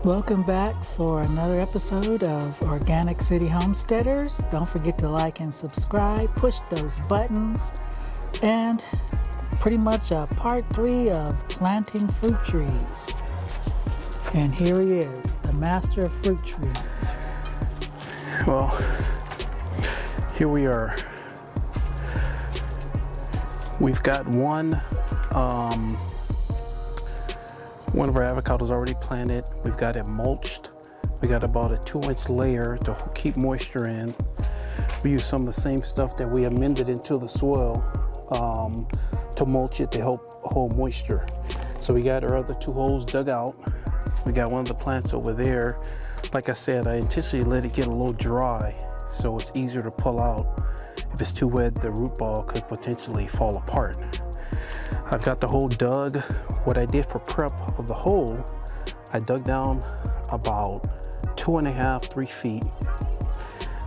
Welcome back for another episode of Organic City Homesteaders. Don't forget to like and subscribe, push those buttons, and pretty much a part 3 of planting fruit trees. And here he is, the master of fruit trees. Well, here we are. We've got one of our avocados already planted. We've got it mulched. We got about a 2-inch layer to keep moisture in. We use some of the same stuff that we amended into the soil to mulch it to help hold moisture. So we got our other 2 holes dug out. We got one of the plants over there. Like I said, I intentionally let it get a little dry so it's easier to pull out. If it's too wet, the root ball could potentially fall apart. I've got the hole dug. What I did for prep of the hole, I dug down about 2.5 to 3 feet.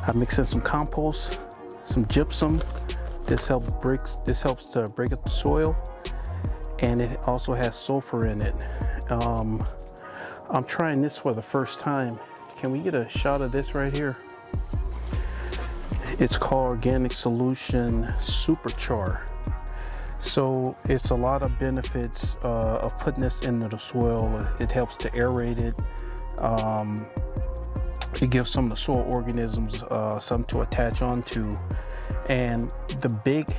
I mixed in some compost, some gypsum. This helps to break up the soil, and it also has sulfur in it. I'm trying this for the first time. Can we get a shot of this right here? It's called Organic Solution Superchar. So it's a lot of benefits of putting this into the soil. It helps to aerate it. It gives some of the soil organisms something to attach onto. And the big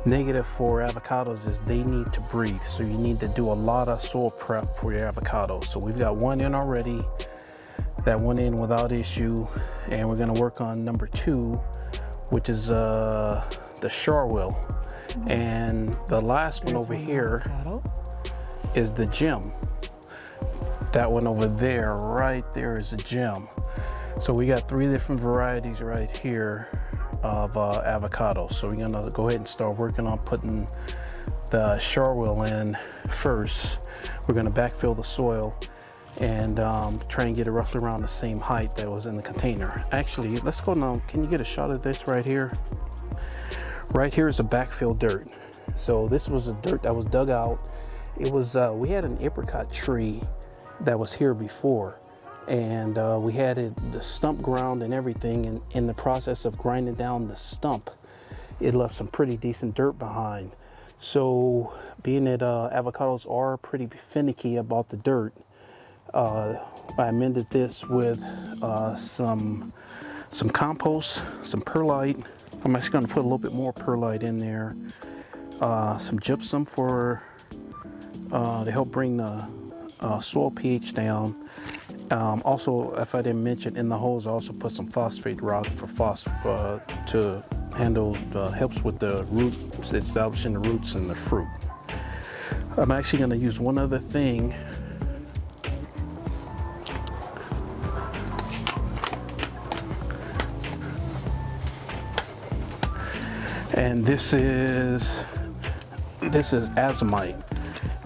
negative for avocados is they need to breathe. So you need to do a lot of soil prep for your avocados. So we've got one in already. That went in without issue. And we're gonna work on number 2, which is the charwell. And the last one over here is the gem. That one over there, right there, is a gem. So we got 3 different varieties right here of avocados. So we're gonna go ahead and start working on putting the charwell in first. We're gonna backfill the soil and try and get it roughly around the same height that was in the container. Actually, let's go now. Can you get a shot of this right here? Right here is a backfill dirt. So this was the dirt that was dug out. It was, we had an apricot tree that was here before, and we had the stump ground and everything, and in the process of grinding down the stump, it left some pretty decent dirt behind. So being that avocados are pretty finicky about the dirt, I amended this with some compost, some perlite. I'm actually going to put a little bit more perlite in there, some gypsum to help bring the soil pH down. Also, if I didn't mention, in the holes I also put some phosphate rock to handle, helps with the roots, establishing the roots in the fruit. I'm actually going to use one other thing. And this is azomite.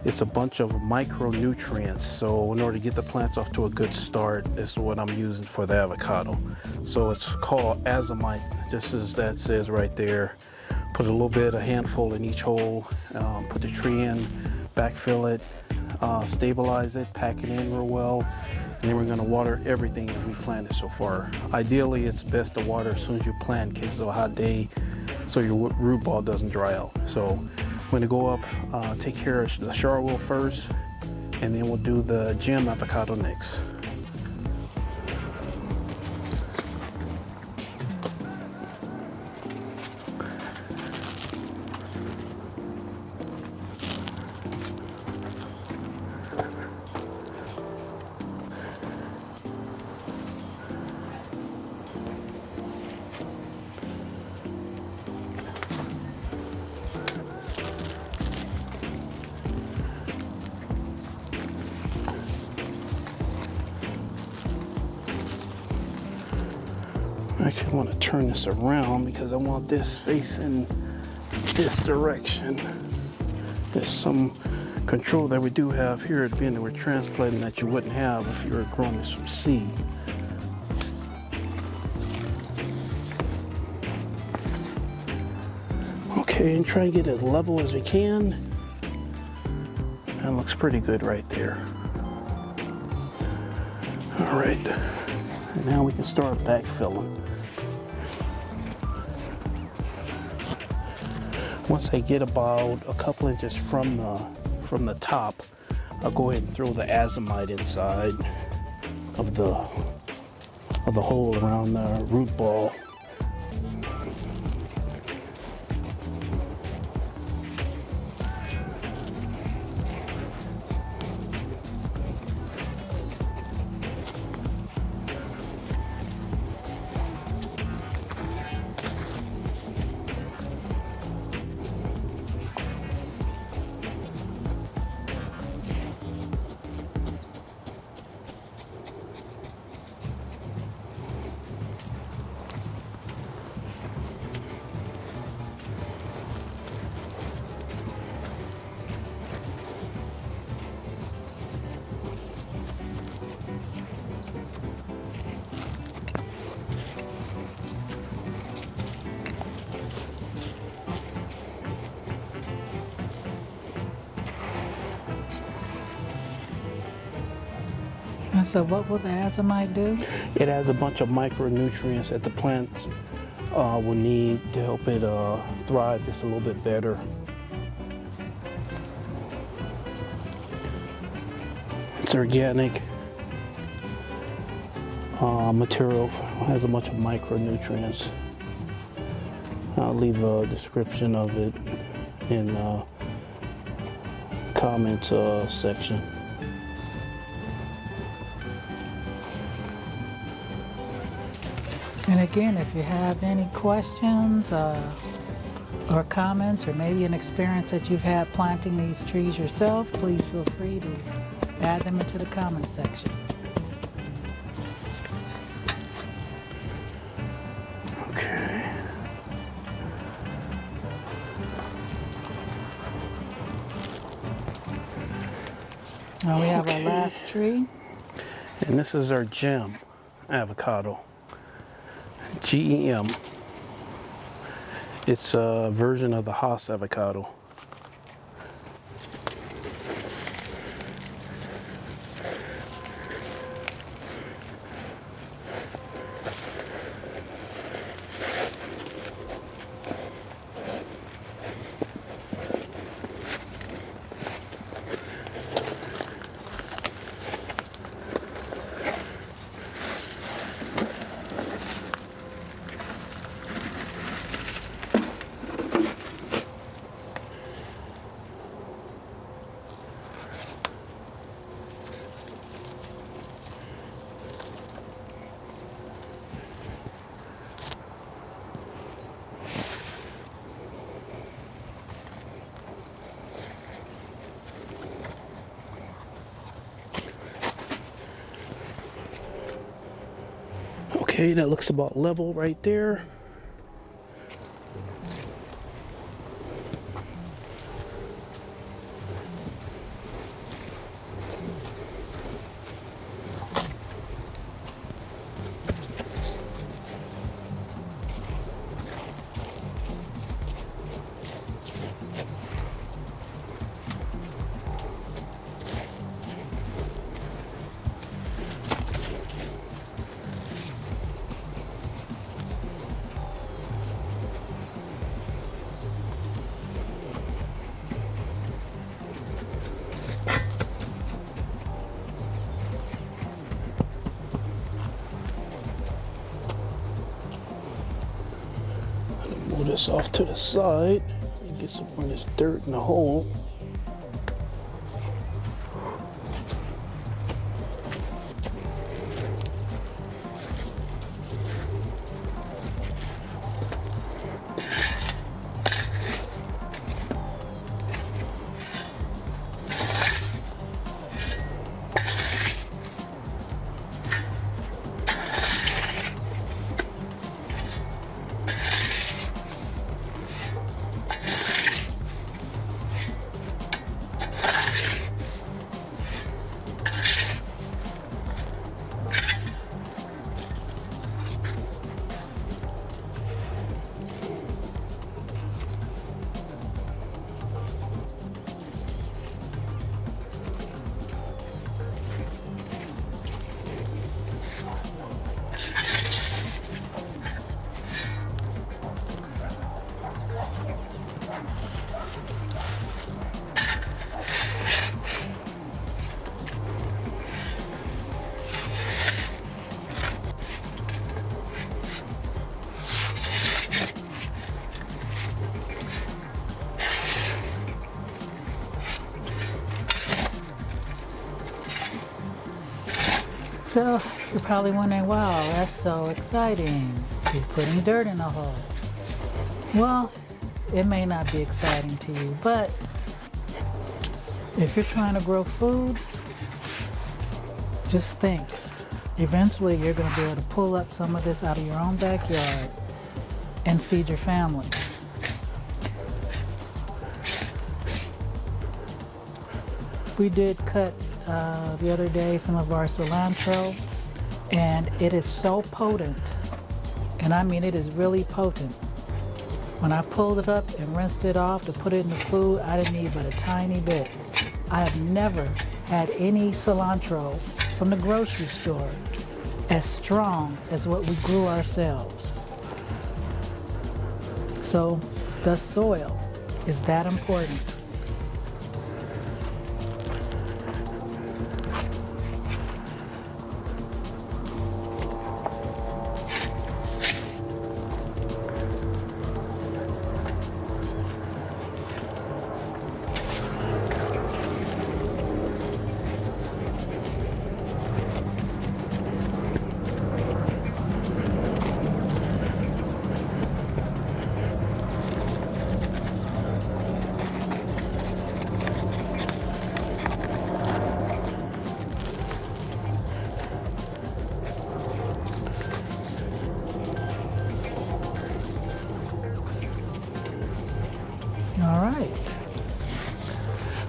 It's a bunch of micronutrients. So in order to get the plants off to a good start, this is what I'm using for the avocado. So it's called azomite, just as that says right there. Put a little bit, a handful in each hole, put the tree in, backfill it, stabilize it, pack it in real well. And then we're gonna water everything that we planted so far. Ideally, it's best to water as soon as you plant in case of a hot day, so your root ball doesn't dry out. So I'm gonna go up, take care of the charwell first, and then we'll do the gem avocado next. I actually want to turn this around because I want this facing this direction. There's some control that we do have here at being that we're transplanting that you wouldn't have if you were growing this from seed. Okay, and try and get as level as we can. That looks pretty good right there. All right, and now we can start backfilling. Once I get about a couple inches from the top, I'll go ahead and throw the azomite inside of the hole around the root ball. And so what will the azomite do? It has a bunch of micronutrients that the plants will need to help it thrive just a little bit better. It's organic material, has a bunch of micronutrients. I'll leave a description of it in comments section. And again, if you have any questions or comments, or maybe an experience that you've had planting these trees yourself, please feel free to add them into the comment section. Okay. Now we have our last tree. And this is our gem avocado. GEM. It's a version of the Haas avocado. Okay, that looks about level right there. Move this off to the side and get some of this dirt in the hole. So you're probably wondering, wow, that's so exciting. You're putting dirt in a hole. Well, it may not be exciting to you, but if you're trying to grow food, just think. Eventually you're going to be able to pull up some of this out of your own backyard and feed your family. We did cut the other day some of our cilantro, and it is so potent, and I mean it is really potent. When I pulled it up and rinsed it off to put it in the food, I didn't need but a tiny bit. I have never had any cilantro from the grocery store as strong as what we grew ourselves. So the soil is that important. All right.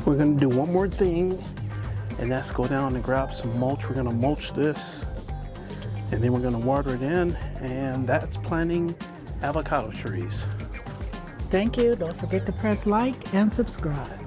We're gonna do one more thing, and that's go down and grab some mulch. We're gonna mulch this, and then we're gonna water it in, and that's planting avocado trees. Thank you. Don't forget to press like and subscribe.